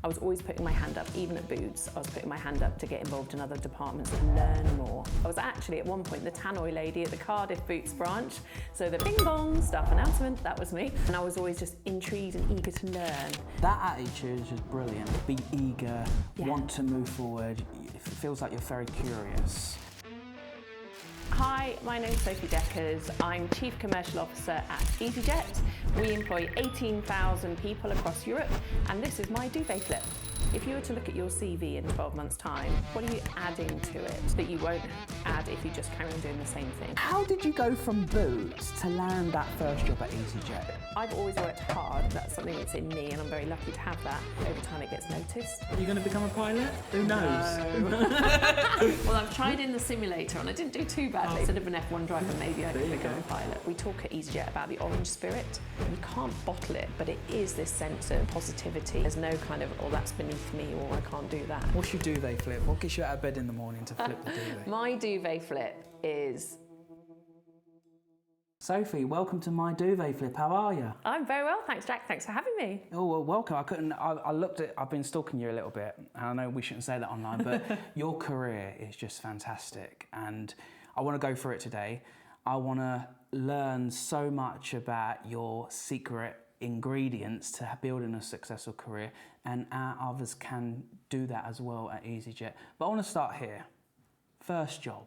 I was always putting my hand up, even at Boots, I was putting my hand up to get involved in other departments and learn more. I was actually at one point the tannoy lady at the Cardiff Boots branch, so the bing bong staff announcement, that was me. And I was always just intrigued and eager to learn. That attitude is just brilliant. Be eager, want to move forward, it feels like you're very curious. Hi, my name's Sophie Dekkers. I'm Chief Commercial Officer at easyJet. We employ 18,000 people across Europe, and this is my Duvet flip. If you were to look at your CV in 12 months' time, what are you adding to it that you won't add if you just carry on doing the same thing? How did you go from Boots to land that first job at easyJet? I've always worked hard. That's something that's in me, and I'm very lucky to have that. Over time it gets noticed. Are you going to become a pilot? Who knows? No. Well, I've tried in the simulator and I didn't do too badly. Instead of an F1 driver, maybe I could become a pilot. We talk at easyJet about the orange spirit. You can't bottle it, but it is this sense of positivity. There's no kind of, oh, that's beneath me, or I can't do that. What's your duvet flip? What gets you out of bed in the morning to flip the duvet? My duvet flip is... Sophie, welcome to my Duvet flip. How are you? I'm very well, thanks, Jack. Thanks for having me. Oh, well, welcome. I looked at, I've been stalking you a little bit, and I know we shouldn't say that online, but your career is just fantastic, and I want to go through it today. I want to learn so much about your secret ingredients to building a successful career, and others can do that as well at easyJet. But I want to start here. First job.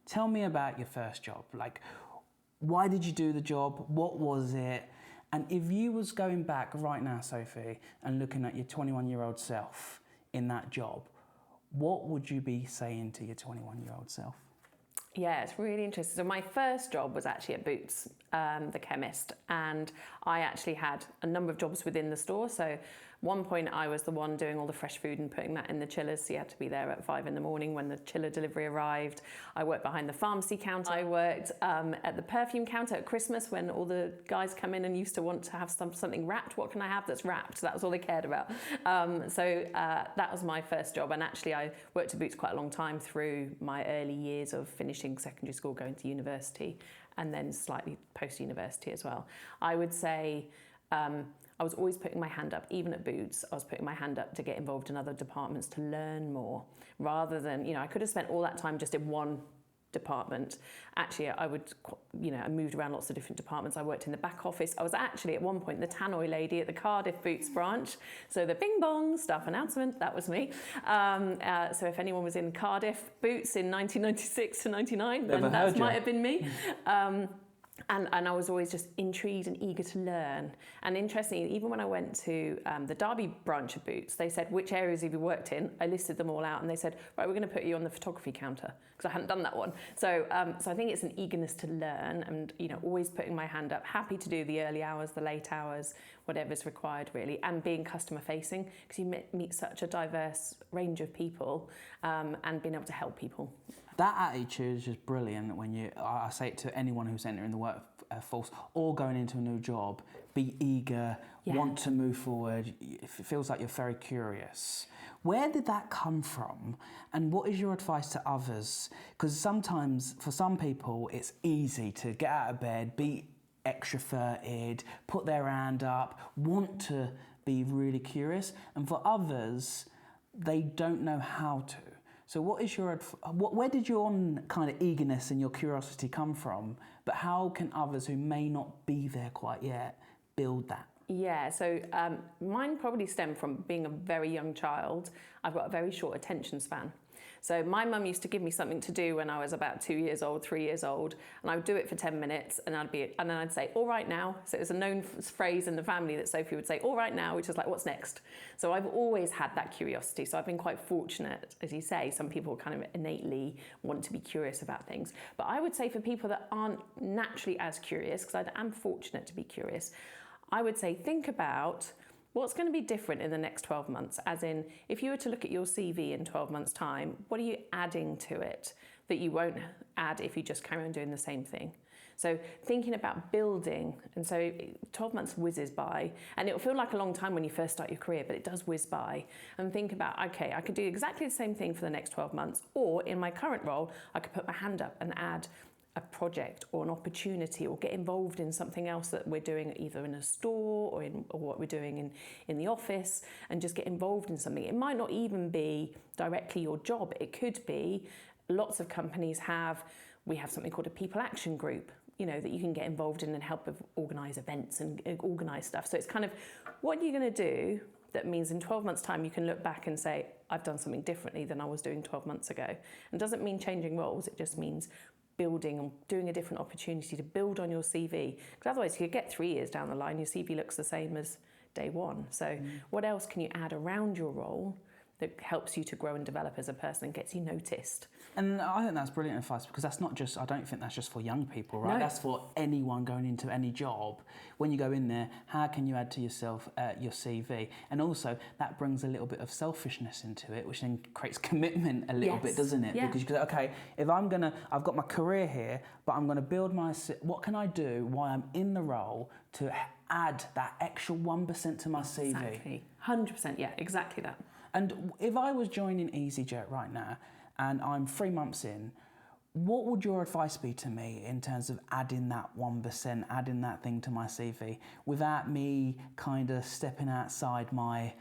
Tell me about your first job. Like, why did you do the job? What was it? And if you was going back right now, Sophie, and looking at your 21-year-old self in that job, what would you be saying to your 21-year-old self? Yeah, it's really interesting. So my first job was actually at Boots, the chemist, and I actually had a number of jobs within the store. So one point I was the one doing all the fresh food and putting that in the chillers, so you had to be there at 5 in the morning when the chiller delivery arrived. I worked behind the pharmacy counter. I worked at the perfume counter at Christmas when all the guys come in and used to want to have something wrapped. What can I have that's wrapped? That was all they cared about. So that was my first job, and actually I worked at Boots quite a long time through my early years of finishing secondary school, going to university, and then slightly post-university as well. I would say I was always putting my hand up, even at Boots, I was putting my hand up to get involved in other departments to learn more, rather than, I could have spent all that time just in one department. Actually, I moved around lots of different departments. I worked in the back office. I was actually at one point the tannoy lady at the Cardiff Boots branch. So the bing bong staff announcement, that was me. So if anyone was in Cardiff Boots in 1996 to 99, then that might have been me. And I was always just intrigued and eager to learn. And interestingly, even when I went to the Derby branch of Boots, they said, which areas have you worked in? I listed them all out, and they said, right, we're going to put you on the photography counter, because I hadn't done that one. So I think it's an eagerness to learn, and always putting my hand up, happy to do the early hours, the late hours, whatever's required really, and being customer facing, because you meet such a diverse range of people, and being able to help people. That attitude is just brilliant. When I say it to anyone who's entering the workforce or going into a new job, be eager, want to move forward. It feels like you're very curious. Where did that come from? And what is your advice to others? Because sometimes, for some people, it's easy to get out of bed, be extroverted, put their hand up, want to be really curious. And for others, they don't know how to. So what is where did your kind of eagerness and your curiosity come from? But how can others who may not be there quite yet build that? Yeah, so mine probably stemmed from being a very young child. I've got a very short attention span. So my mum used to give me something to do when I was about 2 years old, 3 years old, and I would do it for 10 minutes, and then I'd say, all right now. So it was a known phrase in the family that Sophie would say, all right now, which is like, what's next? So I've always had that curiosity. So I've been quite fortunate, as you say. Some people kind of innately want to be curious about things. But I would say for people that aren't naturally as curious, because I am fortunate to be curious, I would say think about what's going to be different in the next 12 months? As in, if you were to look at your CV in 12 months' time, what are you adding to it that you won't add if you just carry on doing the same thing? So thinking about building, and so 12 months whizzes by, and it'll feel like a long time when you first start your career, but it does whiz by. And think about, okay, I could do exactly the same thing for the next 12 months, or in my current role, I could put my hand up and add a project or an opportunity or get involved in something else that we're doing either in a store or what we're doing in the office, and just get involved in something. It might not even be directly your job. It could be, lots of companies we have something called a people action group, that you can get involved in and help organise events and organise stuff. So it's kind of, what are you going to do that means in 12 months' time you can look back and say, I've done something differently than I was doing 12 months ago. And doesn't mean changing roles, it just means building and doing a different opportunity to build on your CV. Because otherwise you could get 3 years down the line, your CV looks the same as day one. So what else can you add around your role that helps you to grow and develop as a person and gets you noticed? And I think that's brilliant advice, because I don't think that's just for young people, right? No. That's for anyone going into any job. When you go in there, how can you add to yourself, your CV? And also that brings a little bit of selfishness into it, which then creates commitment a little bit, doesn't it? Yeah. Because you go, okay, if I've got my career here, but I'm going to build what can I do while I'm in the role to add that extra 1% to my CV? Exactly, 100%, yeah, exactly that. And if I was joining easyJet right now and I'm 3 months in, what would your advice be to me in terms of adding that 1%, adding that thing to my CV, without me kind of stepping outside my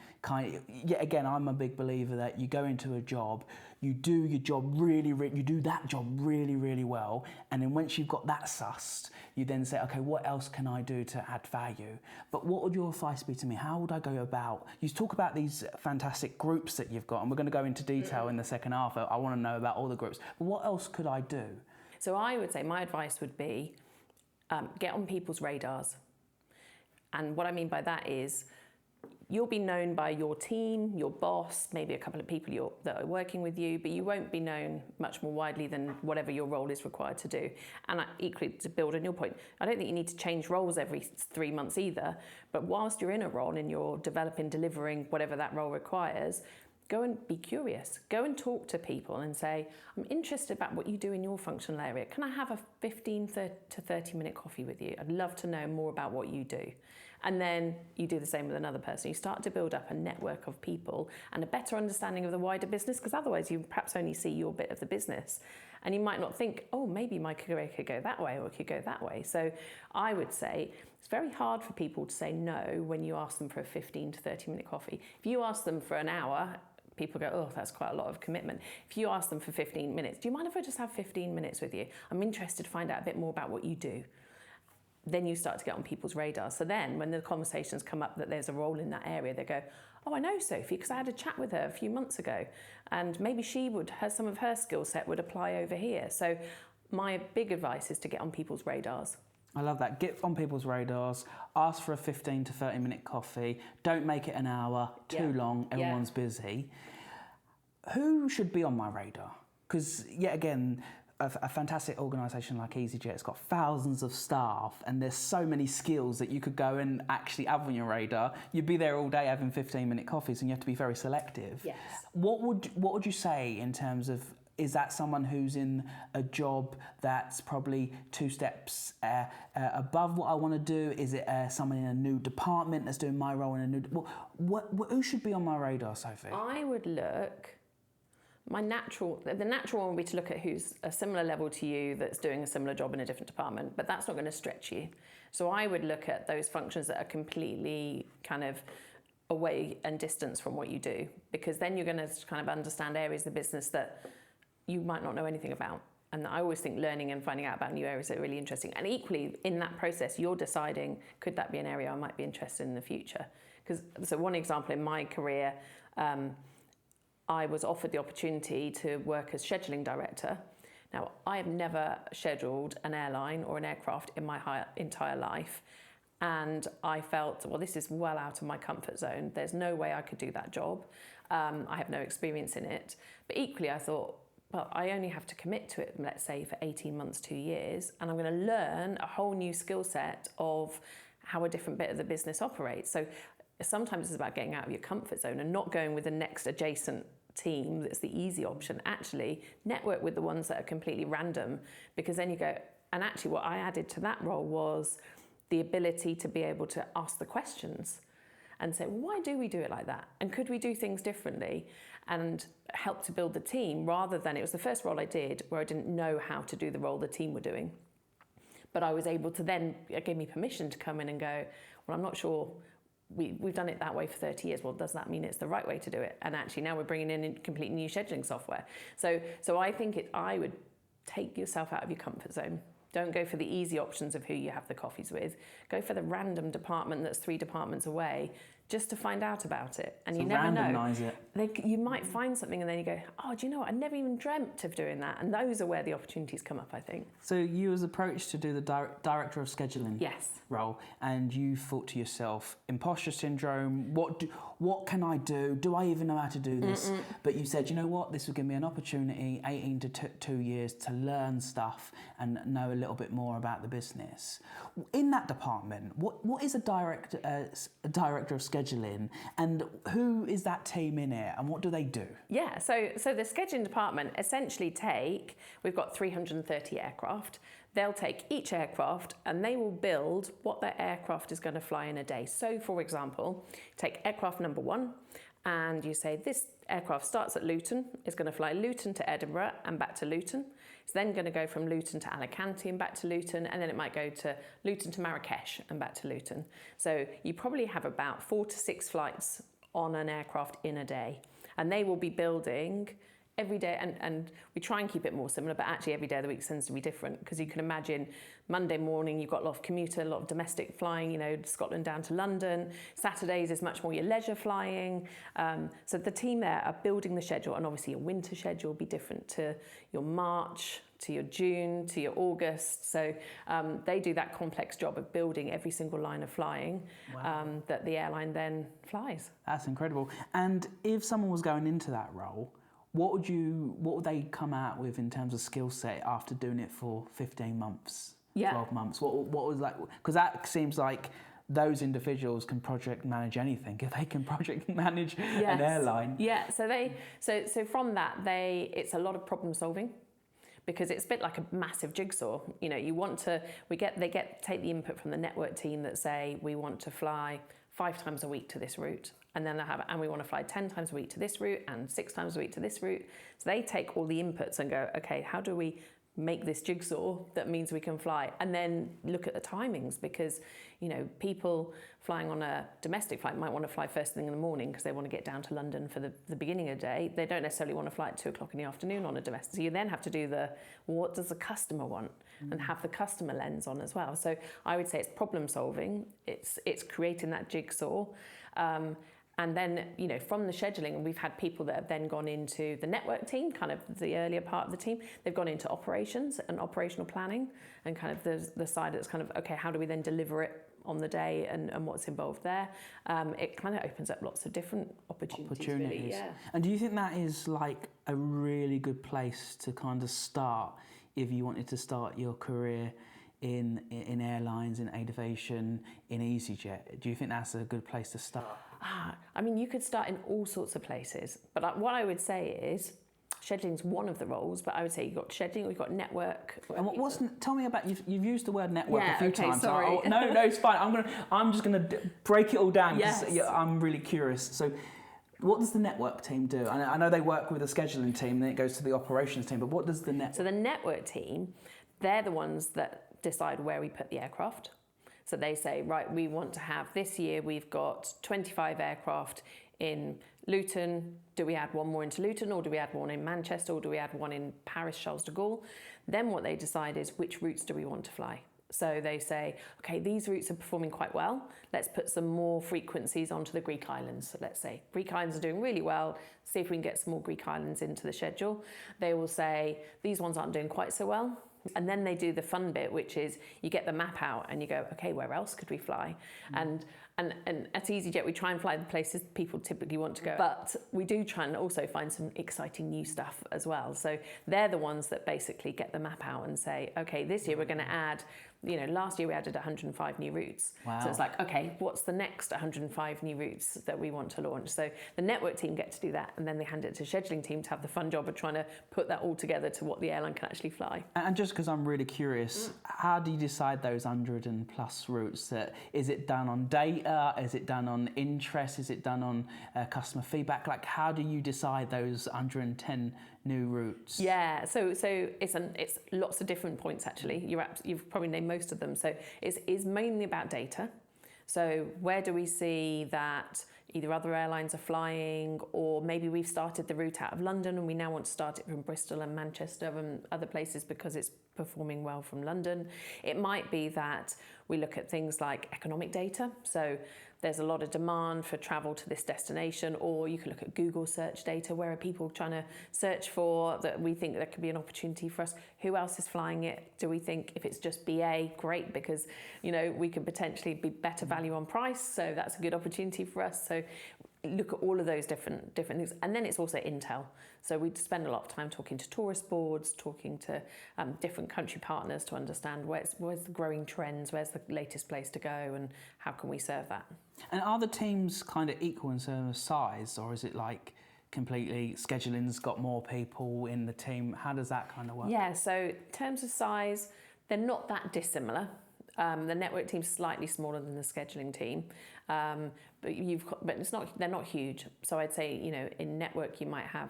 yet again, I'm a big believer that you go into a job, you do your job you do that job really, really well, and then once you've got that sussed, you then say, okay, what else can I do to add value? But what would your advice be to me? How would I go about, you talk about these fantastic groups that you've got, and we're going to go into detail in the second half. I want to know about all the groups, but what else could I do? So I would say my advice would be get on people's radars. And what I mean by that is you'll be known by your team, your boss, maybe a couple of people that are working with you, but you won't be known much more widely than whatever your role is required to do. And equally, to build on your point, I don't think you need to change roles every 3 months either, but whilst you're in a role and you're developing, delivering whatever that role requires, go and be curious. Go and talk to people and say, I'm interested about what you do in your functional area. Can I have a 15 to 30 minute coffee with you? I'd love to know more about what you do. And then you do the same with another person. You start to build up a network of people and a better understanding of the wider business, because otherwise you perhaps only see your bit of the business. And you might not think, oh, maybe my career could go that way or it could go that way. So I would say it's very hard for people to say no when you ask them for a 15 to 30 minute coffee. If you ask them for an hour, people go, oh, that's quite a lot of commitment. If you ask them for 15 minutes, do you mind if I just have 15 minutes with you? I'm interested to find out a bit more about what you do. Then you start to get on people's radars. So then when the conversations come up that there's a role in that area, they go, oh, I know Sophie, because I had a chat with her a few months ago, and maybe some of her skill set would apply over here. So my big advice is to get on people's radars. I love that. Get on people's radars, ask for a 15 to 30 minute coffee, don't make it an hour, too long, everyone's busy. Who should be on my radar? Because yet again, a fantastic organisation like easyJet has got thousands of staff, and there's so many skills that you could go and actually have on your radar. You'd be there all day having 15-minute coffees, and you have to be very selective. Yes. What would you say in terms of, is that someone who's in a job that's probably 2 steps above what I want to do? Is it someone in a new department that's doing my role in a new... who should be on my radar, Sophie? I would look... the natural one would be to look at who's a similar level to you that's doing a similar job in a different department, but that's not going to stretch you. So I would look at those functions that are completely kind of away and distance from what you do, because then you're going to kind of understand areas of the business that you might not know anything about. And I always think learning and finding out about new areas are really interesting. And equally, in that process, you're deciding, could that be an area I might be interested in the future? So one example in my career, I was offered the opportunity to work as scheduling director. Now, I have never scheduled an airline or an aircraft in my entire life. And I felt, well, this is well out of my comfort zone. There's no way I could do that job. I have no experience in it. But equally, I thought, well, I only have to commit to it, let's say, for 18 months, 2 years. And I'm going to learn a whole new skill set of how a different bit of the business operates. So sometimes it's about getting out of your comfort zone and not going with the next adjacent team that's the easy option. Actually, network with the ones that are completely random, because then you go, and actually what I added to that role was the ability to be able to ask the questions. and say, well, why do we do it like that? And could we do things differently? And help to build the team, rather than, it was the first role I did where I didn't know how to do the role the team were doing. But I was able to then, it gave me permission to come in and go, well, I'm not sure, we've done it that way for 30 years. Well, does that mean it's the right way to do it? And actually now we're bringing in completely new scheduling software. So I think I would take yourself out of your comfort zone. Don't go for the easy options of who you have the coffees with. Go for the random department that's 3 departments away, just to find out about it. And so you never know. Randomise it. You might find something and then you go, oh, do you know what? I never even dreamt of doing that. And those are where the opportunities come up, I think. So you was approached to do the director of scheduling role, and you thought to yourself, imposter syndrome, what can I do? Do I even know how to do this? But you said, you know what, this will give me an opportunity, 18 to 2 years, to learn stuff and know a little bit more about the business. In that department, what is a director of scheduling, and who is that team in it, and what do they do? Yeah, so the scheduling department essentially we've got 330 aircraft. They'll take each aircraft and they will build what their aircraft is going to fly in a day. So for example, take aircraft number 1 and you say this aircraft starts at Luton, it's going to fly Luton to Edinburgh and back to Luton. It's then going to go from Luton to Alicante and back to Luton, and then it might go to Luton to Marrakesh and back to Luton. So you probably have about 4 to 6 flights on an aircraft in a day, and they will be building every day, and we try and keep it more similar, but actually every day of the week tends to be different, because you can imagine Monday morning you've got a lot of commuter, a lot of domestic flying, you know, Scotland down to London. Saturdays is much more your leisure flying. So the team there are building the schedule, and obviously your winter schedule will be different to your March, to your June, to your August. So they do that complex job of building every single line of flying that the airline then flies. That's incredible. And if someone was going into that role, what would they come out with in terms of skill set after doing it for 15 months, 12 months? What was that? Because that seems like those individuals can project manage anything. If they can project manage an airline. Yeah, so from that, it's a lot of problem solving, because it's a bit like a massive jigsaw. You know, take the input from the network team that say, we want to fly 5 times a week to this route. And then and we want to fly 10 times a week to this route and 6 times a week to this route. So they take all the inputs and go, okay, how do we make this jigsaw that means we can fly? And then look at the timings, because, you know, people flying on a domestic flight might want to fly first thing in the morning because they want to get down to London for the beginning of the day. They don't necessarily want to fly at 2 o'clock in the afternoon on a domestic. So you then have to do what does the customer want? And have the customer lens on as well. So I would say it's problem solving. It's creating that jigsaw. And then, you know, from the scheduling, and we've had people that have then gone into the network team, kind of the earlier part of the team. They've gone into operations and operational planning, and kind of the side that's kind of, okay, how do we then deliver it on the day, and what's involved there? It kind of opens up lots of different opportunities. Really, yeah. And do you think that is like a really good place to kind of start if you wanted to start your career in airlines, in aviation, in easyJet? Do you think that's a good place to start? I mean, you could start in all sorts of places, but what I would say is scheduling's one of the roles, but I would say you've got scheduling, we've got network. And tell me about, you've used the word network a few times. Sorry. No, it's fine. I'm just gonna break it all down, because I'm really curious. So what does the network team do? I know they work with the scheduling team, then it goes to the operations team, but what does the network? So the network team, they're the ones that decide where we put the aircraft. So they say, right, we want to have, this year we've got 25 aircraft in Luton. Do we add one more into Luton, or do we add one in Manchester, or do we add one in Paris, Charles de Gaulle? Then what they decide is, which routes do we want to fly? So they say, okay, these routes are performing quite well. Let's put some more frequencies onto the Greek islands. So let's say Greek islands are doing really well. See if we can get some more Greek islands into the schedule. They will say, these ones aren't doing quite so well. And then they do the fun bit, which is you get the map out and you go, okay, where else could we fly? And at easyJet, we try and fly the places people typically want to go. But we do try and also find some exciting new stuff as well. So they're the ones that basically get the map out and say, okay, this year we're going to add last year we added 105 new routes. Wow. So it's like, okay, what's the next 105 new routes that we want to launch? So the network team get to do that, and then they hand it to the scheduling team to have the fun job of trying to put that all together to what the airline can actually fly. And just because I'm really curious, how do you decide those 100 and plus routes? Is it done on data? Is it done on interest? Is it done on customer feedback? Like, how do you decide those 110 new routes? Yeah, so it's lots of different points actually. You've probably named most of them. So it's mainly about data. So where do we see that either other airlines are flying, or maybe we've started the route out of London and we now want to start it from Bristol and Manchester and other places because it's performing well from London. It might be that we look at things like economic data. So there's a lot of demand for travel to this destination, or you can look at Google search data. Where are people trying to search for that we think there could be an opportunity for us? Who else is flying it? Do we think if it's just BA, great, because we could potentially be better value on price, so that's a good opportunity for us. So look at all of those different things. And then it's also intel. So we spend a lot of time talking to tourist boards, talking to different country partners to understand where's the growing trends, where's the latest place to go, and how can we serve that. And are the teams kind of equal in terms of size, or is it like completely scheduling's got more people in the team? How does that kind of work? Yeah, so in terms of size, they're not that dissimilar. The network team's slightly smaller than the scheduling team, but they're not huge. So I'd say in network you might have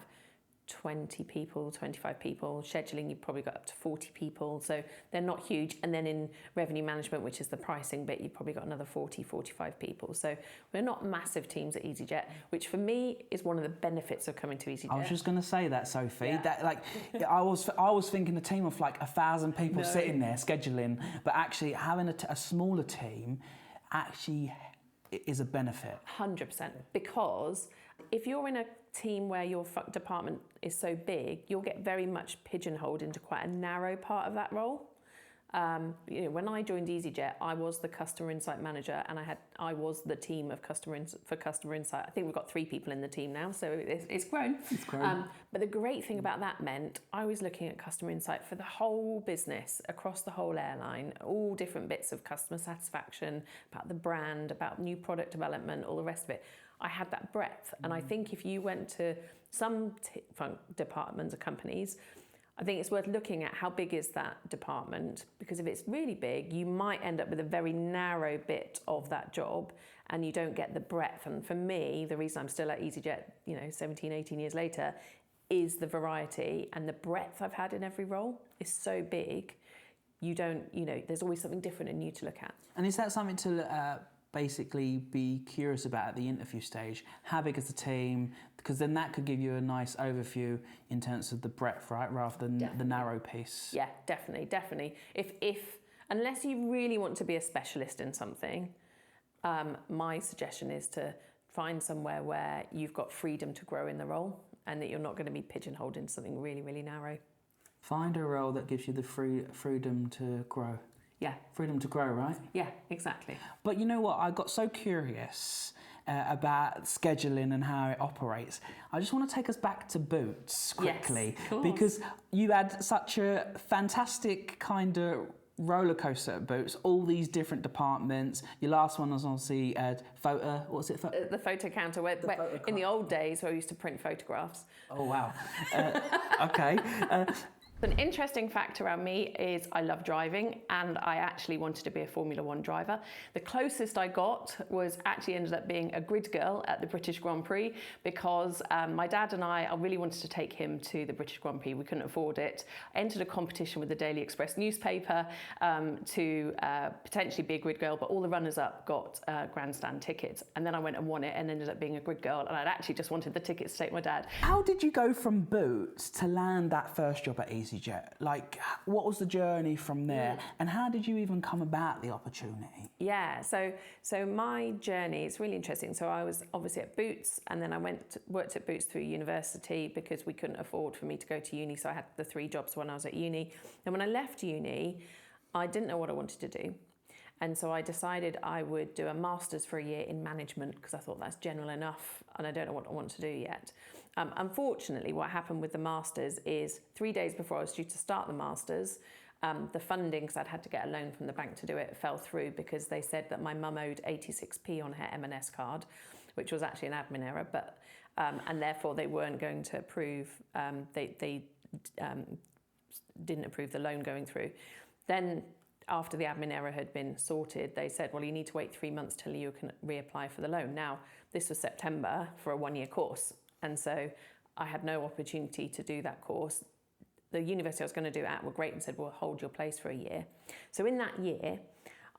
20 people, 25 people. Scheduling, you've probably got up to 40 people. So they're not huge. And then in revenue management, which is the pricing bit, you've probably got another 40, 45 people. So we're not massive teams at easyJet, which for me is one of the benefits of coming to easyJet. I was just going to say that, Sophie. Yeah. That I was thinking a team of like 1,000 people sitting there scheduling, but actually having a smaller team actually is a benefit. 100%. Because if you're in a team where your department is so big, you'll get very much pigeonholed into quite a narrow part of that role. When I joined easyJet, I was the customer insight manager, and I was the team of customer insight. I think we've got 3 people in the team now, so it's grown. It's grown. But the great thing about that meant I was looking at customer insight for the whole business, across the whole airline, all different bits of customer satisfaction, about the brand, about new product development, all the rest of it. I had that breadth, and I think if you went to some departments or companies, I think it's worth looking at how big is that department, because if it's really big, you might end up with a very narrow bit of that job and you don't get the breadth. And for me, the reason I'm still at easyJet, 17, 18 years later, is the variety and the breadth I've had in every role is so big. There's always something different and new to look at. And is that something to basically be curious about at the interview stage? How big is the team? Because then that could give you a nice overview in terms of the breadth, right, rather than the narrow piece. Yeah, definitely. If unless you really want to be a specialist in something, my suggestion is to find somewhere where you've got freedom to grow in the role and that you're not going to be pigeonholed into something really, really narrow. Find a role that gives you the freedom to grow. Yeah. Freedom to grow, right? Yeah, exactly. But you know what? I got so curious about scheduling and how it operates. I just want to take us back to Boots quickly, yes, because you had such a fantastic kind of roller coaster at Boots, all these different departments. Your last one was obviously photo, what was it? The photo counter, where in the old days where we used to print photographs. Oh, wow. Okay. An interesting fact around me is I love driving, and I actually wanted to be a Formula One driver. The closest I got was actually ended up being a grid girl at the British Grand Prix, because my dad and I really wanted to take him to the British Grand Prix. We couldn't afford it. I entered a competition with the Daily Express newspaper to potentially be a grid girl, but all the runners-up got grandstand tickets. And then I went and won it and ended up being a grid girl, and I'd actually just wanted the tickets to take my dad. How did you go from Boots to land that first job at easyJet? Like, what was the journey from there, and how did you even come about the opportunity? Yeah, so my journey is really interesting. So I was obviously at Boots, and then I worked at Boots through university because we couldn't afford for me to go to uni. So I had the 3 jobs when I was at uni. And when I left uni, I didn't know what I wanted to do. And so I decided I would do a master's for a year in management, because I thought that's general enough and I don't know what I want to do yet. Unfortunately, what happened with the master's is 3 days before I was due to start the master's, The funding, because I'd had to get a loan from the bank to do it, fell through because they said that my mum owed 86p on her M&S card, which was actually an admin error, but and therefore they weren't going to approve, they didn't approve the loan going through. Then after the admin error had been sorted, they said, well, you need to wait 3 months till you can reapply for the loan. Now, this was September for a 1-year course, and so I had no opportunity to do that course. The university I was going to do it at were great and said, well, hold your place for a year. So in that year,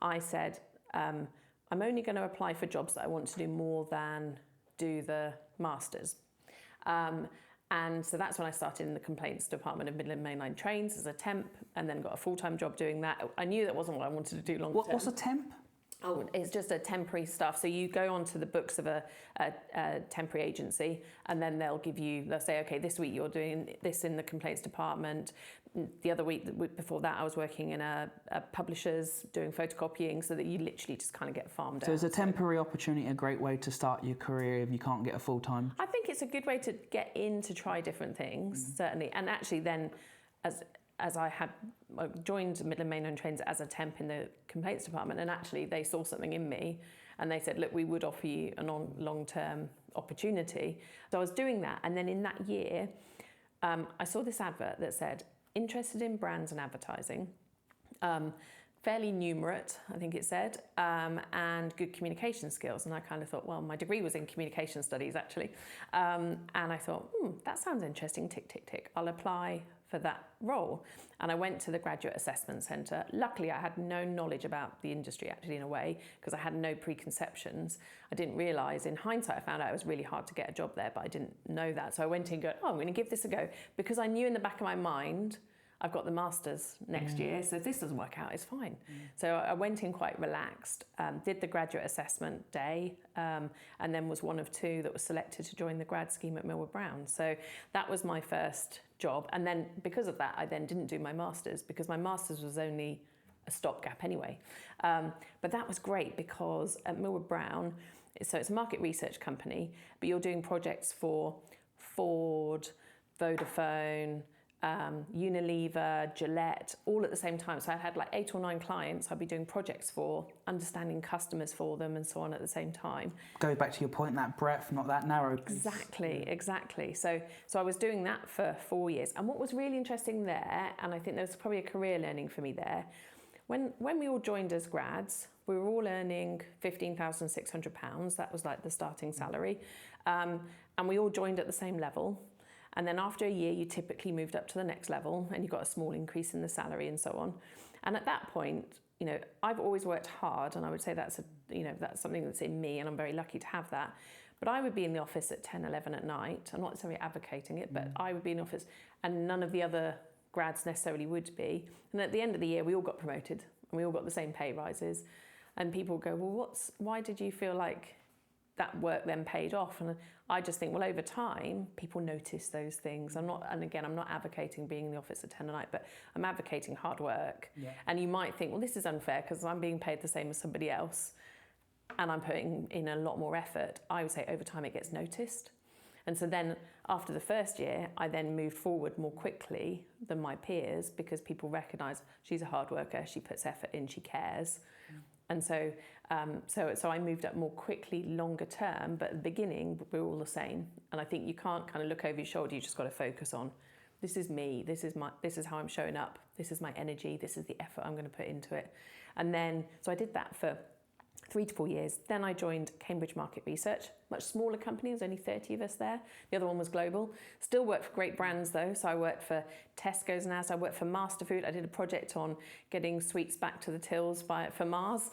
I said, I'm only going to apply for jobs that I want to do more than do the masters. And so that's when I started in the complaints department of Midland Mainline Trains as a temp, and then got a full-time job doing that. I knew that wasn't what I wanted to do long term. What's a temp? Oh, it's just a temporary stuff. So you go onto the books of a temporary agency, and then they'll say, okay, this week you're doing this in the complaints department. The other week, the week before that, I was working in a publisher's doing photocopying, so that you literally just kind of get farmed out. So is a temporary opportunity a great way to start your career if you can't get a full-time? I think it's a good way to get in to try different things, certainly. And actually then, as I joined Midland Mainline Trains as a temp in the complaints department, and actually they saw something in me and they said, look, we would offer you a long-term opportunity. So I was doing that, and then in that year, I saw this advert that said, interested in brands and advertising, fairly numerate, I think it said, and good communication skills. And I kind of thought, well, my degree was in communication studies, actually. And I thought, that sounds interesting, tick, tick, tick. I'll apply for that role. And I went to the Graduate Assessment Centre. Luckily, I had no knowledge about the industry, actually, in a way, because I had no preconceptions. I didn't realise, in hindsight, I found out it was really hard to get a job there, but I didn't know that. So I went in and go, I'm going to give this a go, because I knew in the back of my mind, I've got the Masters next year, so if this doesn't work out, it's fine. So I went in quite relaxed, did the graduate assessment day, and then was one of 2 that was selected to join the grad scheme at Millward Brown. So that was my first job. And then because of that, I then didn't do my Masters, because my Masters was only a stopgap anyway. But that was great, because at Millward Brown, so it's a market research company, but you're doing projects for Ford, Vodafone, Unilever, Gillette, all at the same time. So I had like 8 or 9 clients I'd be doing projects for, understanding customers for them and so on at the same time. Go back to your point, that breadth, not that narrow. Exactly. So I was doing that for 4 years. And what was really interesting there, and I think there was probably a career learning for me there, when we all joined as grads, we were all earning £15,600. That was like the starting salary. And we all joined at the same level. And then after a year, you typically moved up to the next level, and you got a small increase in the salary and so on. And at that point, I've always worked hard, and I would say that's something that's in me, and I'm very lucky to have that. But I would be in the office at 10, 11 at night. I'm not necessarily advocating it, but I would be in the office, and none of the other grads necessarily would be. And at the end of the year, we all got promoted, and we all got the same pay rises. And people go, well, why did you feel like that work then paid off? And I just think, well, over time, people notice those things. I'm not advocating being in the office at 10 at night, but I'm advocating hard work. Yeah. And you might think, well, this is unfair because I'm being paid the same as somebody else and I'm putting in a lot more effort. I would say over time it gets noticed. And so then after the first year, I then moved forward more quickly than my peers because people recognise she's a hard worker, she puts effort in, she cares. And so I moved up more quickly, longer term, but at the beginning, we're all the same. And I think you can't kind of look over your shoulder, you just got to focus on, this is me, this is how I'm showing up, this is my energy, this is the effort I'm going to put into it. And then, so I did that for 3 to 4 years. Then I joined Cambridge Market Research, much smaller company, there's only 30 of us there. The other one was global. Still worked for great brands though, so I worked for Tesco's and Asda, I worked for Masterfood. I did a project on getting sweets back to the tills for Mars.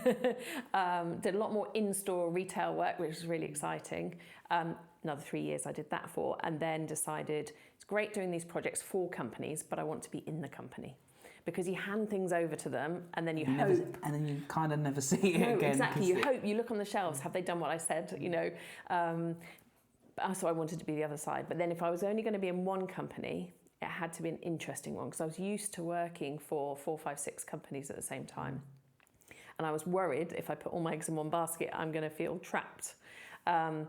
Did a lot more in-store retail work, which was really exciting. Another 3 years I did that for, and then decided it's great doing these projects for companies, but I want to be in the company. Because you hand things over to them and then you hope. And then you kind of never see it again. Exactly, you hope, you look on the shelves, have they done what I said, So I wanted to be the other side. But then if I was only going to be in one company, it had to be an interesting one because I was used to working for 4, 5, 6 companies at the same time. And I was worried if I put all my eggs in one basket, I'm going to feel trapped. And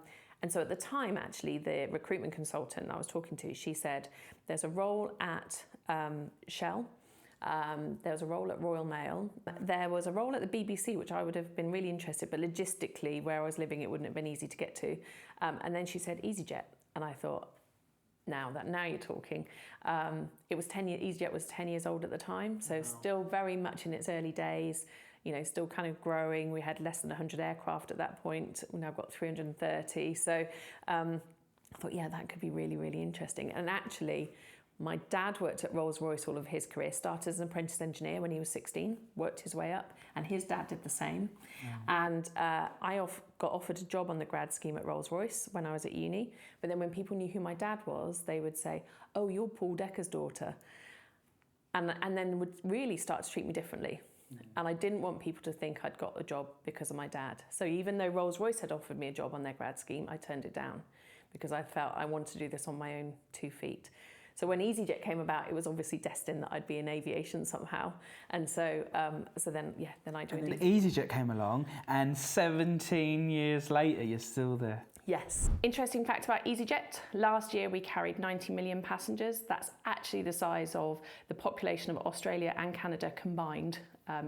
so at the time, actually, the recruitment consultant I was talking to, she said, there's a role at Shell, There was a role at Royal Mail. There was a role at the BBC, which I would have been really interested, but logistically, where I was living, it wouldn't have been easy to get to. And then she said easyJet, and I thought, now you're talking. It was 10 years. easyJet was 10 years old at the time, so still very much in its early days. Still kind of growing. We had less than 100 aircraft at that point. We've now got 330. So I thought, yeah, that could be really, really interesting. And actually, my dad worked at Rolls-Royce all of his career, started as an apprentice engineer when he was 16, worked his way up, and his dad did the same. And I got offered a job on the grad scheme at Rolls-Royce when I was at uni. But then when people knew who my dad was, they would say, oh, you're Paul Dekkers' daughter. And then would really start to treat me differently. And I didn't want people to think I'd got the job because of my dad. So even though Rolls-Royce had offered me a job on their grad scheme, I turned it down because I felt I wanted to do this on my own 2 feet. So when easyJet came about, it was obviously destined that I'd be in aviation somehow. And so then I joined And then easyJet. easyJet came along, and 17 years later, you're still there. Yes. Interesting fact about easyJet. Last year we carried 90 million passengers. That's actually the size of the population of Australia and Canada combined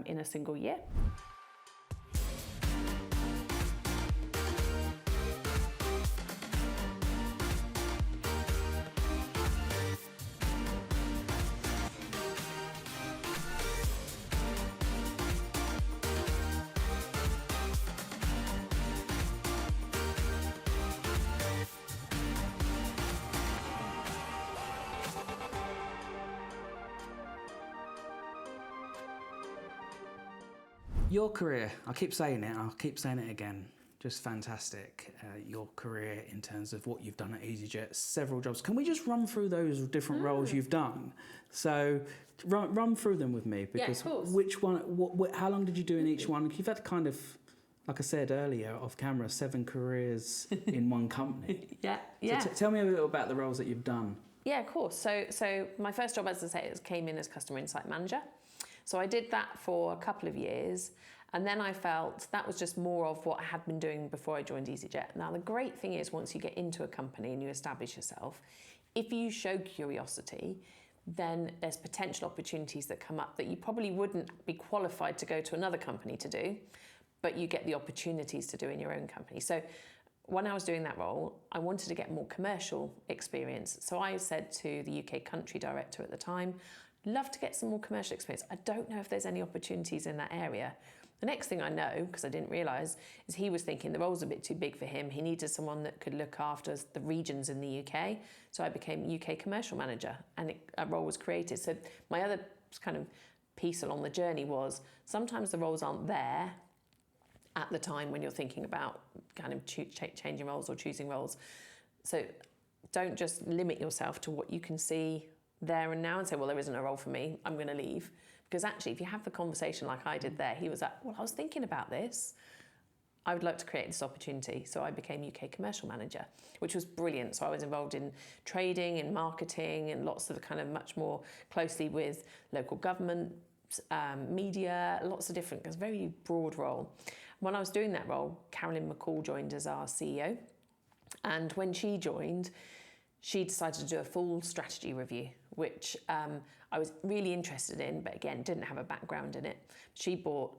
in a single year. Your career, I keep saying it, I'll keep saying it again, just fantastic. Your career in terms of what you've done at easyJet, several jobs. Can we just run through those different roles you've done? So run through them with me, because of course. Which one, how long did you do in each one? You've had kind of, like I said earlier off camera, 7 careers in one company. Yeah. So tell me a little about the roles that you've done. Yeah, of course. So my first job, as I say, came in as customer insight manager. So I did that for a couple of years, and then I felt that was just more of what I had been doing before I joined easyJet. Now, the great thing is once you get into a company and you establish yourself, if you show curiosity, then there's potential opportunities that come up that you probably wouldn't be qualified to go to another company to do, but you get the opportunities to do in your own company. So when I was doing that role, I wanted to get more commercial experience. So I said to the UK country director at the time, love to get some more commercial experience. I don't know if there's any opportunities in that area. The next thing I know, because I didn't realise, is he was thinking the role's a bit too big for him. He needed someone that could look after the regions in the UK. So I became UK commercial manager, and a role was created. So my other kind of piece along the journey was sometimes the roles aren't there at the time when you're thinking about kind of changing roles or choosing roles. So don't just limit yourself to what you can see there and now and say, well, there isn't a role for me, I'm going to leave. Because actually, if you have the conversation like I did there, he was like, well, I was thinking about this. I would like to create this opportunity. So I became UK commercial manager, which was brilliant. So I was involved in trading and marketing and lots of kind of much more closely with local government, media, lots of different, it's a very broad role. When I was doing that role, Carolyn McCall joined as our CEO. And when she joined, she decided to do a full strategy review, which I was really interested in, but again, didn't have a background in it. She brought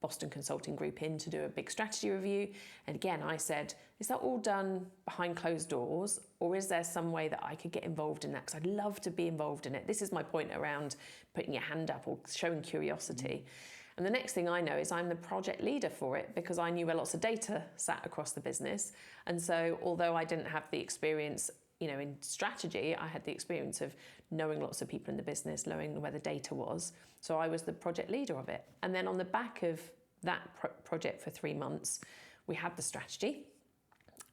Boston Consulting Group in to do a big strategy review. And again, I said, is that all done behind closed doors, or is there some way that I could get involved in that? Because I'd love to be involved in it. This is my point around putting your hand up or showing curiosity. And the next thing I know is I'm the project leader for it, because I knew where lots of data sat across the business. And so although I didn't have the experience in strategy, I had the experience of knowing lots of people in the business, knowing where the data was. So I was the project leader of it. And then on the back of that project for 3 months, we had the strategy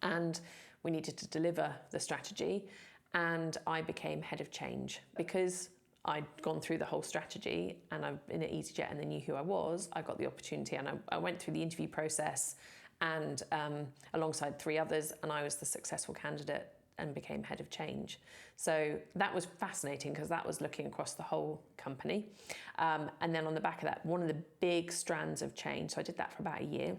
and we needed to deliver the strategy. And I became head of change because I'd gone through the whole strategy and I've been at easyJet and they knew who I was. I got the opportunity and I went through the interview process and alongside 3 others, and I was the successful candidate and became head of change. So that was fascinating because that was looking across the whole company. And then on the back of that, one of the big strands of change, so I did that for about a year.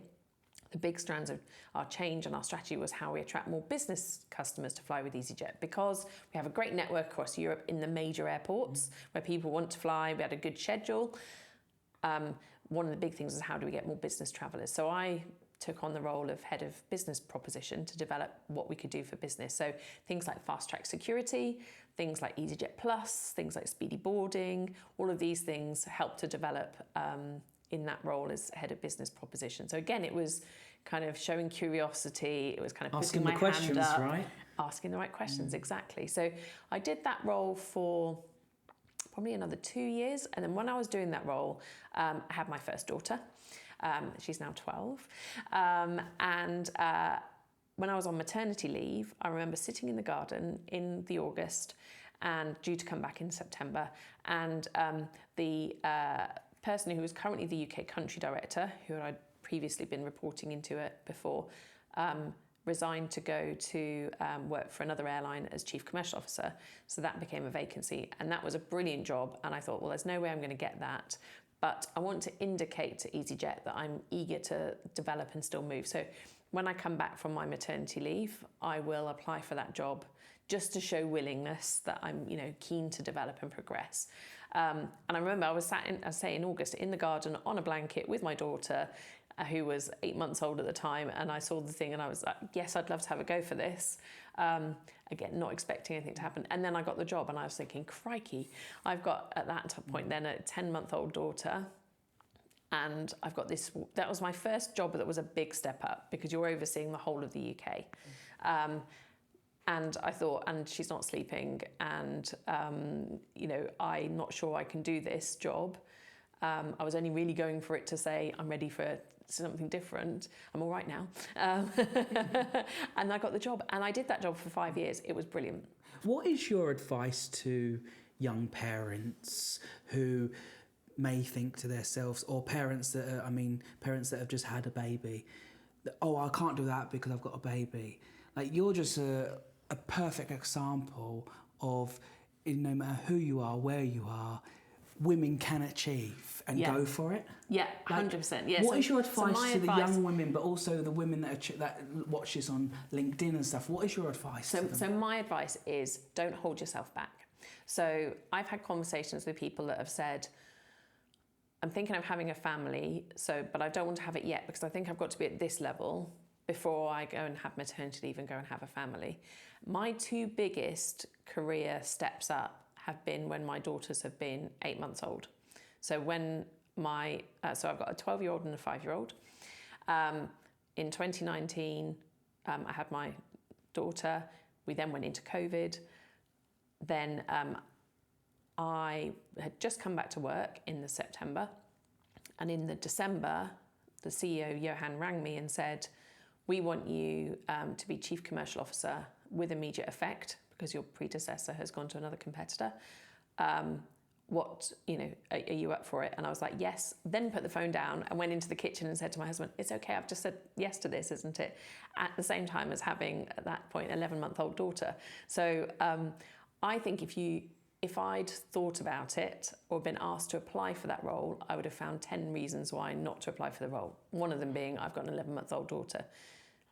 the big strands of our change and our strategy was how we attract more business customers to fly with easyJet, because we have a great network across Europe in the major airports where people want to fly. We had a good schedule. One of the big things is how do we get more business travellers? So I took on the role of head of business proposition to develop what we could do for business. So things like fast track security, things like easyJet Plus, things like speedy boarding, all of these things helped to develop in that role as head of business proposition. So again, it was kind of showing curiosity. It was kind of Asking putting the my questions, hand up, right? asking the right questions, exactly. So I did that role for probably another 2 years. And then when I was doing that role, I had my first daughter. She's now 12. When I was on maternity leave, I remember sitting in the garden in the August and due to come back in September. And the person who was currently the UK country director, who I'd previously been reporting into it before, resigned to go to work for another airline as chief commercial officer. So that became a vacancy, and that was a brilliant job. And I thought, well, there's no way I'm going to get that, but I want to indicate to easyJet that I'm eager to develop and still move. So when I come back from my maternity leave, I will apply for that job just to show willingness that I'm, keen to develop and progress. And I remember I was sat in August in the garden on a blanket with my daughter, who was 8 months old at the time, and I saw the thing and I was like, yes, I'd love to have a go for this. Again, not expecting anything to happen. And then I got the job and I was thinking, crikey, I've got at that point then a 10-month-old daughter, and I've got this. That was my first job that was a big step up, because you're overseeing the whole of the UK. And I thought, and she's not sleeping, and I'm not sure I can do this job. I was only really going for it to say I'm ready for something different. I'm all right now. And I got the job, and I did that job for 5 years. It was brilliant. What is your advice to young parents who may think to themselves, or parents that have just had a baby, that, oh, I can't do that because I've got a baby? Like, you're just a perfect example of, no matter who you are, where you are, women can achieve and go for it. Yeah, 100%. Yeah. What is your advice to the young women, but also the women that watch this on LinkedIn and stuff? What is your advice to them? So my advice is, don't hold yourself back. So I've had conversations with people that have said, I'm thinking of having a family, but I don't want to have it yet because I think I've got to be at this level before I go and have maternity leave and go and have a family. My two biggest career steps up have been when my daughters have been 8 months old. So when so I've got a 12-year-old and a 5-year-old. In 2019, I had my daughter. We then went into COVID. Then I had just come back to work in the September. And in the December, the CEO, Johan, rang me and said, we want you to be Chief Commercial Officer with immediate effect because your predecessor has gone to another competitor. Are you up for it? And I was like, yes. Then put the phone down and went into the kitchen and said to my husband, it's okay, I've just said yes to this, isn't it? At the same time as having, at that point, 11-month-old daughter. So I think if I'd thought about it or been asked to apply for that role, I would have found 10 reasons why not to apply for the role. One of them being I've got an 11-month-old daughter.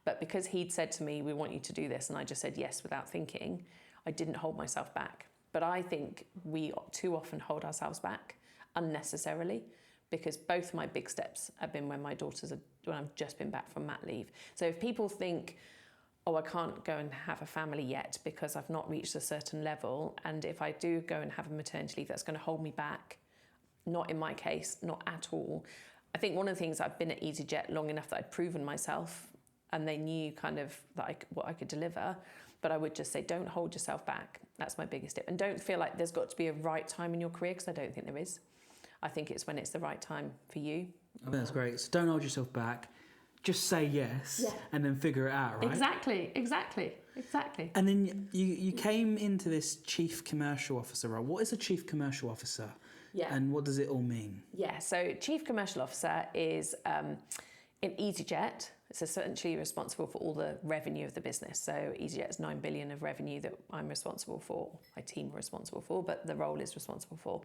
But because he'd said to me, we want you to do this, and I just said yes without thinking, I didn't hold myself back. But I think we too often hold ourselves back unnecessarily, because both my big steps have been when I've just been back from mat leave. So if people think, oh, I can't go and have a family yet because I've not reached a certain level, and if I do go and have a maternity leave, that's going to hold me back. Not in my case, not at all. I think one of the things, I've been at easyJet long enough that I'd proven myself and they knew kind of that what I could deliver. But I would just say, don't hold yourself back. That's my biggest tip. And don't feel like there's got to be a right time in your career, because I don't think there is. I think it's when it's the right time for you. I think that's great. So don't hold yourself back. Just say yes, and then figure it out, right? Exactly. And then you came into this Chief Commercial Officer role. What is a Chief Commercial Officer? Yeah. And what does it all mean? Yeah, so Chief Commercial Officer is, in easyJet, it's essentially responsible for all the revenue of the business. So easyJet is 9 billion of revenue that I'm responsible for, my team are responsible for, but the role is responsible for.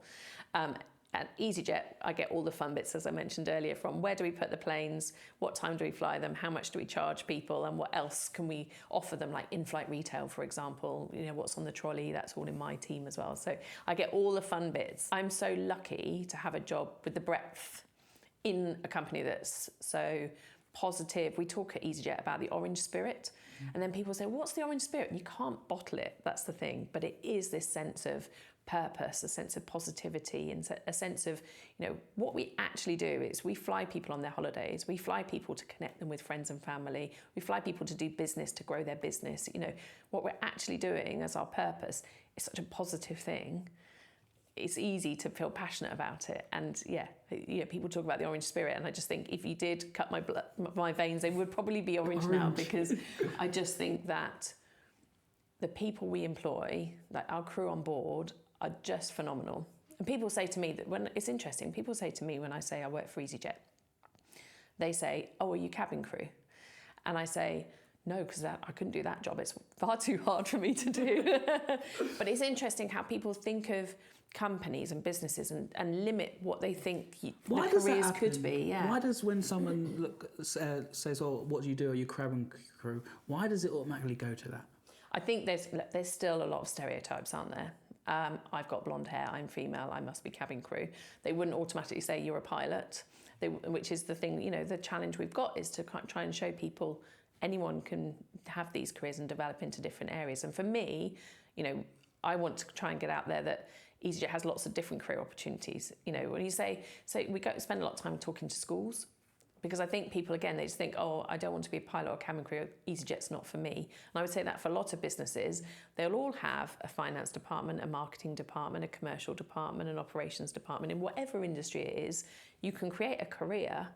At easyJet, I get all the fun bits, as I mentioned earlier, from where do we put the planes, what time do we fly them, how much do we charge people, and what else can we offer them, like in-flight retail, for example, what's on the trolley, that's all in my team as well. So I get all the fun bits. I'm so lucky to have a job with the breadth in a company that's so positive. We talk at easyJet about the orange spirit, and then people say, what's the orange spirit? You can't bottle it, that's the thing, but it is this sense of purpose, a sense of positivity, and a sense of, what we actually do is we fly people on their holidays, we fly people to connect them with friends and family, we fly people to do business, to grow their business. What we're actually doing as our purpose is such a positive thing. It's easy to feel passionate about it, and people talk about the orange spirit, and I just think if you did cut my veins, they would probably be orange now, because I just think that the people we employ, like our crew on board, are just phenomenal. And people say to me that it's interesting, people say to me when I say I work for easyJet, they say, oh, are you cabin crew? And I say, no, because I couldn't do that job. It's far too hard for me to do. But it's interesting how people think of companies and businesses and limit what they think their careers could be. Yeah. Why does, when someone says, oh, what do you do? Are you cabin crew? Why does it automatically go to that? I think there's still a lot of stereotypes, aren't there? I've got blonde hair, I'm female, I must be cabin crew. They wouldn't automatically say you're a pilot, which is the thing, the challenge we've got is to try and show people anyone can have these careers and develop into different areas. And for me, I want to try and get out there that easyJet has lots of different career opportunities. When you say we spend a lot of time talking to schools, because I think people, again, they just think, oh, I don't want to be a pilot or cabin crew, easyJet's not for me. And I would say that for a lot of businesses, they'll all have a finance department, a marketing department, a commercial department, an operations department. In whatever industry it is, you can create a career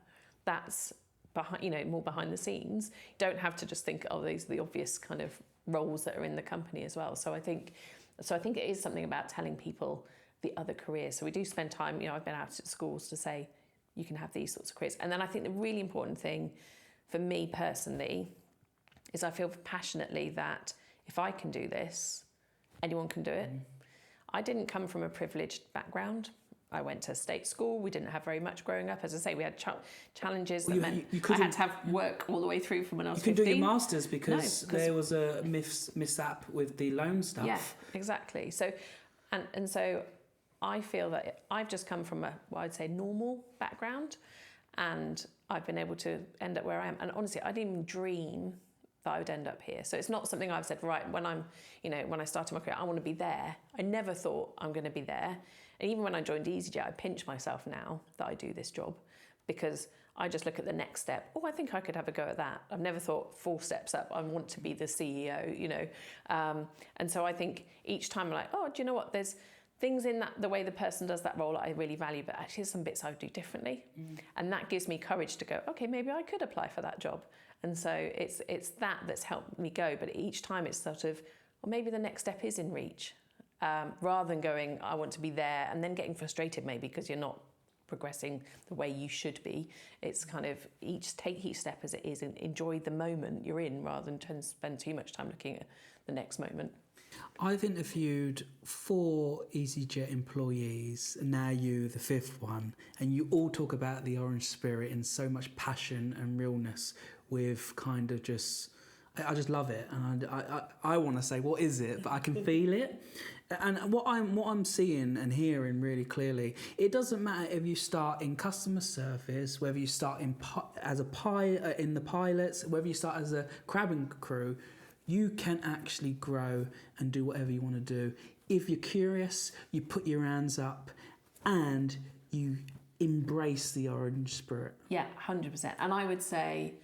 that's more behind the scenes. You don't have to just think, oh, these are the obvious kind of roles that are in the company as well. So I think it is something about telling people the other careers. So we do spend time, I've been out at schools to say, you can have these sorts of careers. And then I think the really important thing for me personally is I feel passionately that if I can do this, anyone can do it. I didn't come from a privileged background. I went to state school. We didn't have very much growing up. As I say, we had challenges that meant I had to have work all the way through from when I was 15. You couldn't do your masters because there was a mishap with the loan stuff. Yeah, exactly. So, and so I feel that I've just come from I'd say normal background, and I've been able to end up where I am. And honestly, I didn't even dream that I would end up here. So it's not something I've said, right, when I started my career, I want to be there. I never thought I'm going to be there. And even when I joined easyJet, I pinch myself now that I do this job, because I just look at the next step. Oh, I think I could have a go at that. I've never thought 4 steps up, I want to be the CEO, And so I think each time I'm like, oh, do you know what? There's things in the way the person does that role I really value, but actually there's some bits I would do differently. And that gives me courage to go, okay, maybe I could apply for that job. And so it's that's helped me go. But each time it's sort of, well, maybe the next step is in reach. Rather than going, I want to be there, and then getting frustrated maybe because you're not progressing the way you should be. It's kind of take each step as it is and enjoy the moment you're in, rather than trying to spend too much time looking at the next moment. I've interviewed 4 easyJet employees, and now you, the 5th one, and you all talk about the orange spirit in so much passion and realness, with kind of just, I just love it, and I want to say, what is it? But I can feel it. And what I'm seeing and hearing really clearly, it doesn't matter if you start in customer service, whether you start as a pilot in the pilots, whether you start as a cabin crew, you can actually grow and do whatever you want to do. If you're curious, you put your hands up and you embrace the orange spirit. Yeah, 100%. And I would say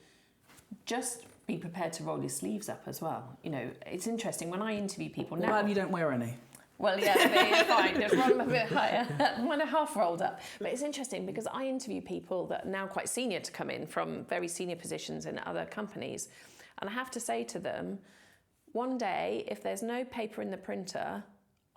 just be prepared to roll your sleeves up as well. It's interesting when I interview people now. What about if you don't wear any? Well, yeah, they're fine. Just roll them a bit higher. Mine are half rolled up. But it's interesting because I interview people that are now quite senior to come in from very senior positions in other companies. And I have to say to them, one day, if there's no paper in the printer,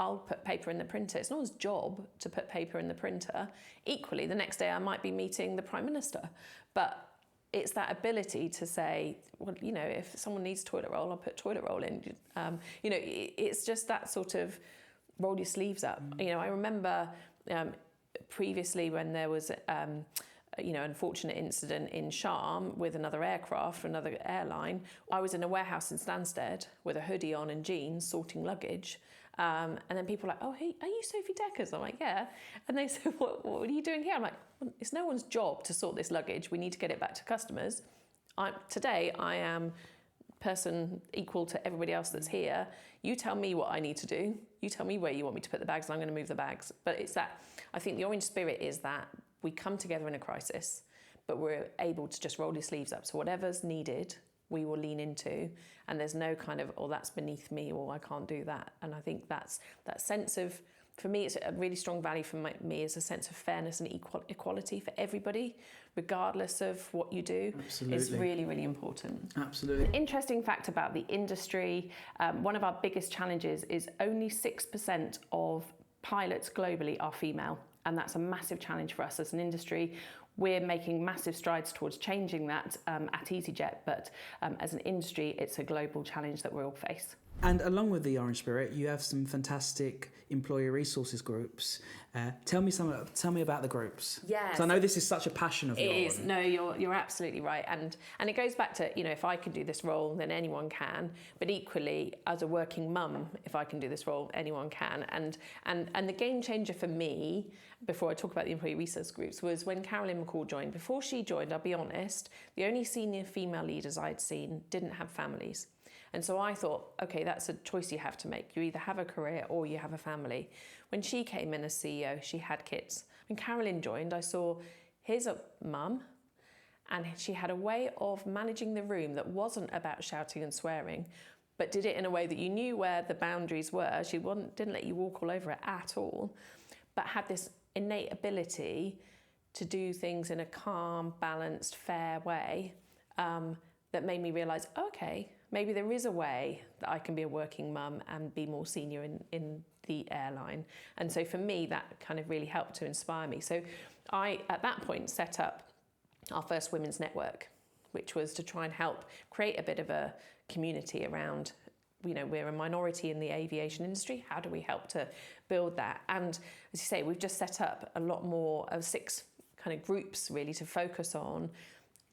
I'll put paper in the printer. It's not his job to put paper in the printer. Equally, the next day I might be meeting the Prime Minister. But it's that ability to say, well, if someone needs toilet roll, I'll put toilet roll in. It's just that sort of roll your sleeves up. I remember previously when there was unfortunate incident in Sharm with another aircraft, another airline, I was in a warehouse in Stansted with a hoodie on and jeans sorting luggage. And then people were like, oh, hey, are you Sophie Dekkers? I'm like, yeah. And they said, what are you doing here? I'm like, well, it's no one's job to sort this luggage. We need to get it back to customers. Today, I am person equal to everybody else that's here. You tell me what I need to do. You tell me where you want me to put the bags and I'm going to move the bags. But it's that, I think the orange spirit is that we come together in a crisis, but we're able to just roll your sleeves up. So whatever's needed, we will lean into, and there's no kind of, oh, that's beneath me, or I can't do that. And I think that's that sense of, for me, it's a really strong value for me is a sense of fairness and equality for everybody, regardless of what you do. Absolutely. It's really, really important. Absolutely. An interesting fact about the industry, one of our biggest challenges is only 6% of pilots globally are female. And that's a massive challenge for us as an industry. We're making massive strides towards changing that at easyJet, but as an industry, it's a global challenge that we all face. And along with the Orange Spirit, you have some fantastic employee resources groups. Tell me about the groups. Yes. So I know this is such a passion of yours. It is. No, you're absolutely right. And it goes back to, if I can do this role, then anyone can. But equally, as a working mum, if I can do this role, anyone can. And the game changer for me, before I talk about the employee resource groups, was when Carolyn McCall joined. Before she joined, I'll be honest, the only senior female leaders I'd seen didn't have families. And so I thought, okay, that's a choice you have to make. You either have a career or you have a family. When she came in as CEO, she had kids. When Carolyn joined, I saw, here's a mum, and she had a way of managing the room that wasn't about shouting and swearing, but did it in a way that you knew where the boundaries were. She didn't let you walk all over it at all, but had this innate ability to do things in a calm, balanced, fair way that made me realise, okay, maybe there is a way that I can be a working mum and be more senior in the airline. And so for me, that kind of really helped to inspire me. So I, at that point, set up our first women's network, which was to try and help create a bit of a community around, we're a minority in the aviation industry. How do we help to build that? And as you say, we've just set up a lot more of 6 kind of groups really to focus on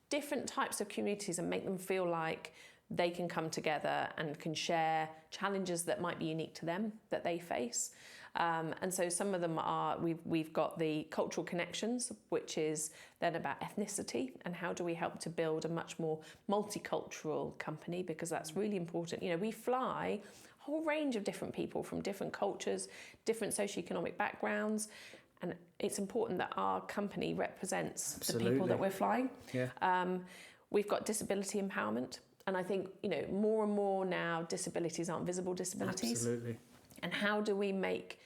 different types of communities and make them feel like they can come together and can share challenges that might be unique to them that they face. And so some of them are, we've got the cultural connections, which is then about ethnicity and how do we help to build a much more multicultural company, because that's really important. We fly a whole range of different people from different cultures, different socioeconomic backgrounds, and it's important that our company represents Absolutely. the people that we're flying. Yeah. We've got disability empowerment. And I think, more and more now, disabilities aren't visible disabilities. Absolutely. And how do we make,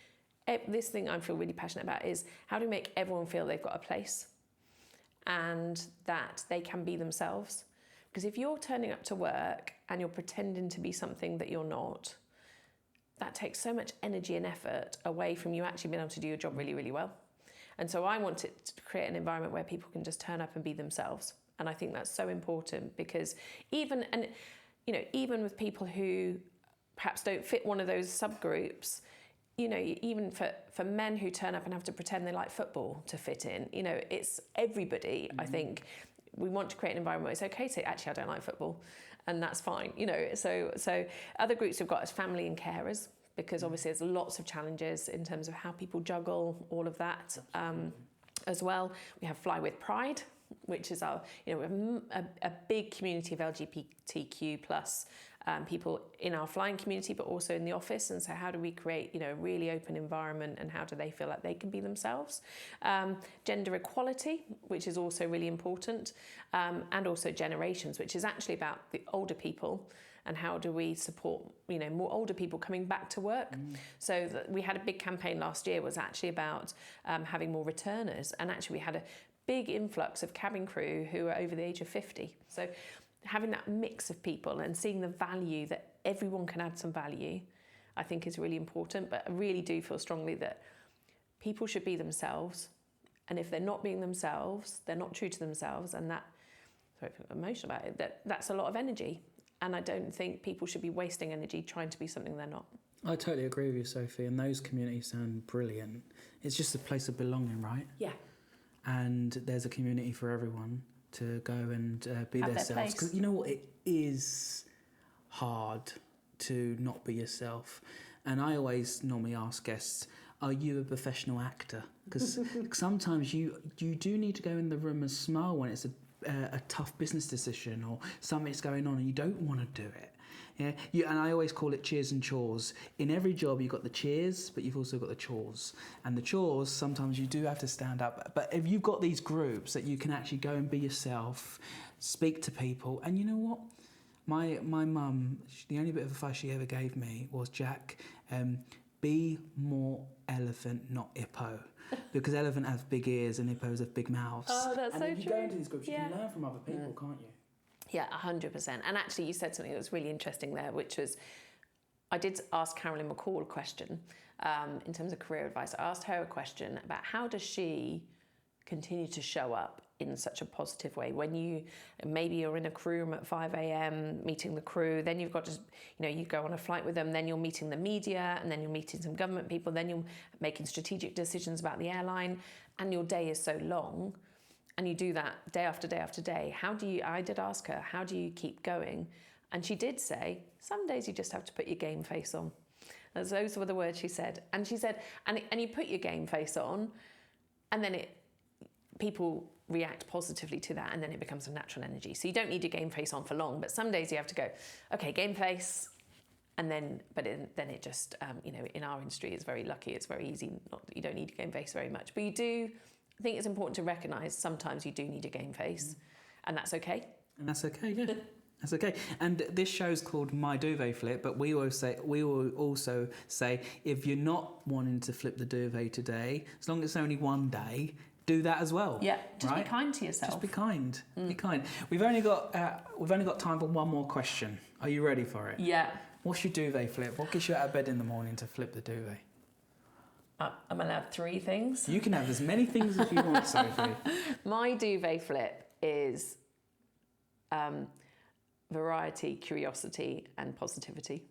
this thing I feel really passionate about is, how do we make everyone feel they've got a place and that they can be themselves? Because if you're turning up to work and you're pretending to be something that you're not, that takes so much energy and effort away from you actually being able to do your job really, really well. And so I want to create an environment where people can just turn up and be themselves. And I think that's so important, because even with people who perhaps don't fit one of those subgroups, even for men who turn up and have to pretend they like football to fit in, it's everybody. I think we want to create an environment where it's okay to say, actually, I don't like football, and that's fine. So other groups we've got is family and carers, because obviously there's lots of challenges in terms of how people juggle all of that as well. We have Fly with Pride, which is our, we have a big community of LGBTQ plus people in our flying community, but also in the office. And so how do we create, a really open environment, and how do they feel like they can be themselves? Gender equality, which is also really important, and also generations, which is actually about the older people. And how do we support, more older people coming back to work? So we had a big campaign last year, was actually about having more returners. And actually we had a big influx of cabin crew who are over the age of 50. So having that mix of people and seeing the value that everyone can add some value, I think is really important. But I really do feel strongly that people should be themselves. And if they're not being themselves, they're not true to themselves. And that, sorry if I'm emotional about it, that's a lot of energy. And I don't think people should be wasting energy trying to be something they're not. I totally agree with you, Sophie, and those communities sound brilliant. It's just a place of belonging, right? Yeah. And there's a community for everyone to go and be Have their themselves. place. Because you know what? It is hard to not be yourself. And I always normally ask guests, are you a professional actor? Because sometimes you do need to go in the room and smile when it's a tough business decision or something's going on and you don't want to do it. Yeah, and I always call it cheers and chores. In every job, you've got the cheers, but you've also got the chores. And the chores, sometimes you do have to stand up. But if you've got these groups that you can actually go and be yourself, speak to people, and you know what? My mum, the only bit of advice she ever gave me was, Jack, be more elephant, not hippo. Because elephant has big ears and hippos have big mouths. Oh, that's and so if you true. go into these groups, you Yeah. can learn from other people, can't you? Yeah, 100%. And actually, you said something that was really interesting there, which was, I did ask Carolyn McCall a question in terms of career advice. I asked her a question about how does she continue to show up in such a positive way when maybe you're in a crew room at 5 a.m. meeting the crew, then you've got to, you go on a flight with them, then you're meeting the media, and then you're meeting some government people, then you're making strategic decisions about the airline, and your day is so long. And you do that day after day after day. I did ask her, how do you keep going? And she did say, some days you just have to put your game face on. Those were the words she said. And she said, and you put your game face on, and then people react positively to that, and then it becomes a natural energy. So you don't need your game face on for long, but some days you have to go, okay, game face, and then, then it just, in our industry, it's very lucky, it's very easy, you don't need your game face very much, but you do. I think it's important to recognise sometimes you do need a game face, and that's okay. And that's okay, yeah. That's okay. And this show's called My Duvet Flip, but we will also say if you're not wanting to flip the duvet today, as long as it's only one day, do that as well. Yeah, just right? be kind to yourself. Just be kind. Be kind. We've only got time for one more question. Are you ready for it? Yeah. What's your duvet flip? What gets you out of bed in the morning to flip the duvet? I'm going to have 3 things. You can have as many things as you want, Sophie. My duvet flip is variety, curiosity, and positivity.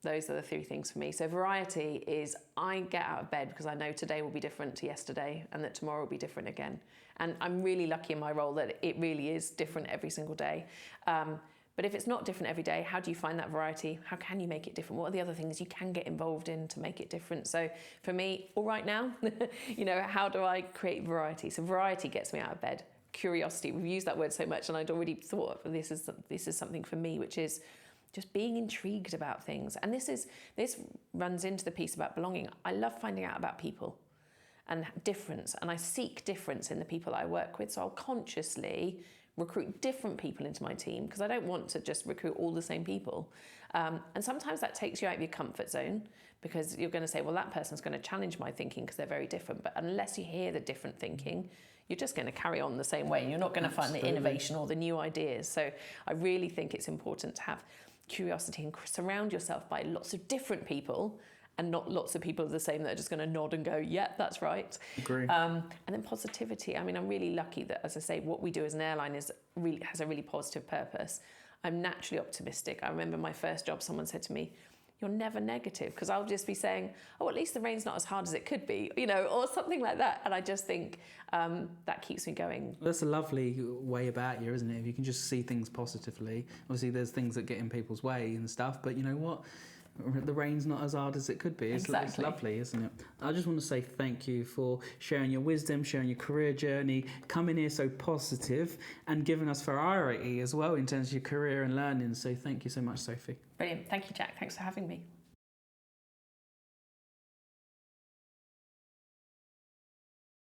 Those are the 3 things for me. So variety is I get out of bed because I know today will be different to yesterday and that tomorrow will be different again. And I'm really lucky in my role that it really is different every single day. But if it's not different every day, how do you find that variety? How can you make it different? What are the other things you can get involved in to make it different? So for me, all right now, how do I create variety? So variety gets me out of bed. Curiosity, we've used that word so much, and I'd already thought this is something for me, which is just being intrigued about things. And this runs into the piece about belonging. I love finding out about people and difference, and I seek difference in the people I work with. So I'll consciously recruit different people into my team because I don't want to just recruit all the same people. And sometimes that takes you out of your comfort zone because you're going to say, well, that person's going to challenge my thinking because they're very different. But unless you hear the different thinking, you're just going to carry on the same way. You're not going to find the innovation or the new ideas. So I really think it's important to have curiosity and surround yourself by lots of different people and not lots of people are the same that are just going to nod and go, yeah, that's right. Agree. And then positivity. I mean, I'm really lucky that, as I say, what we do as an airline has a really positive purpose. I'm naturally optimistic. I remember my first job, someone said to me, you're never negative, because I'll just be saying, oh, at least the rain's not as hard as it could be, or something like that. And I just think that keeps me going. That's a lovely way about you, isn't it? If you can just see things positively. Obviously, there's things that get in people's way and stuff, but you know what? The rain's not as hard as it could be. It's lovely, isn't it? I just want to say thank you for sharing your wisdom, sharing your career journey, coming here so positive and giving us variety as well in terms of your career and learning. So thank you so much, Sophie. Brilliant. Thank you, Jack. Thanks for having me.